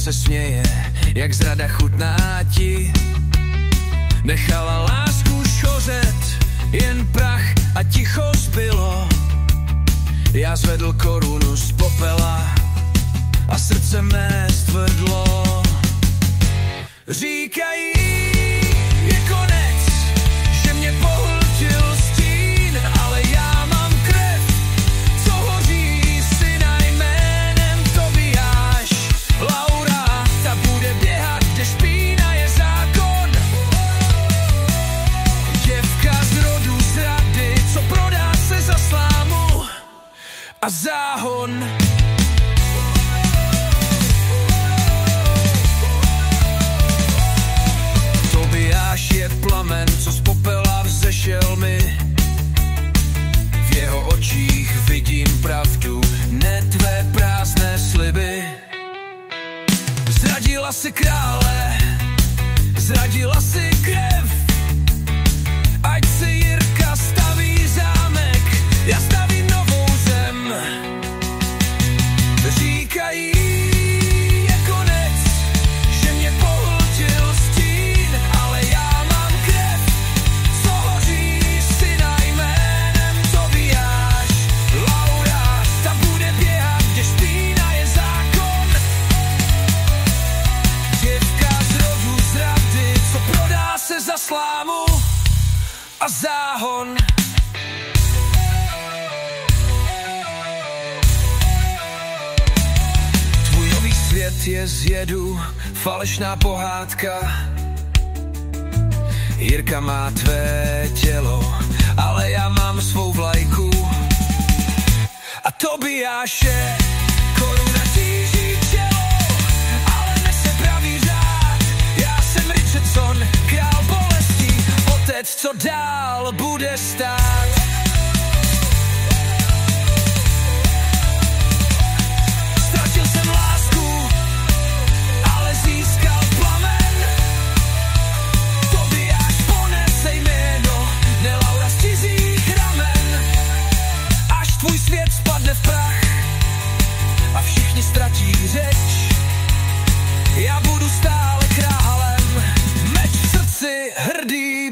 se směje, jak zrada chutná ti. Nechala lásku šořet, jen prach a ticho zbylo. Já zvedl korunu z popela a srdce mé stvrdlo. Říkají, je konec, že mě pohltil stín, ale já mám krev, co hoří, syna jménem Tobiáš. Laura, ta bude běhat, kde špína je zákon. Děvka z rodu zrady, co prodá se za slámu a záhon. Tobiáš je plamen, co z popela vzešel mi. V jeho očích vidím pravdu, ne tvé prázdné sliby. Zradila si krále, zradila si krev. Ať si Jirka staví zámek, já stavím novou zem. Říkají, je konec, že mě pohltil stín, ale já mám krev, co hoří, syna jménem Tobiáš. Laura, ta bude běhat, kde špína je zákon. Děvka z rodu zrady, co prodá se za slámu a záhon. Tvůj nový svět je z jedu, falešná pohádka. Jirka má tvé tělo, ale já mám svou vlajku. A Tobiáše koruna tíží čelo, ale nese pravý řád. Já jsem Richardson, král bolestí, otec, co dál bude stát. Ztratil jsem lásku, ale získal plamen. Tobiáš ponese jméno, ne Laura z cizích ramen. Až tvůj svět spadne v prach a všichni ztratí řeč, já budu stále králem, meč v srdci, hrdý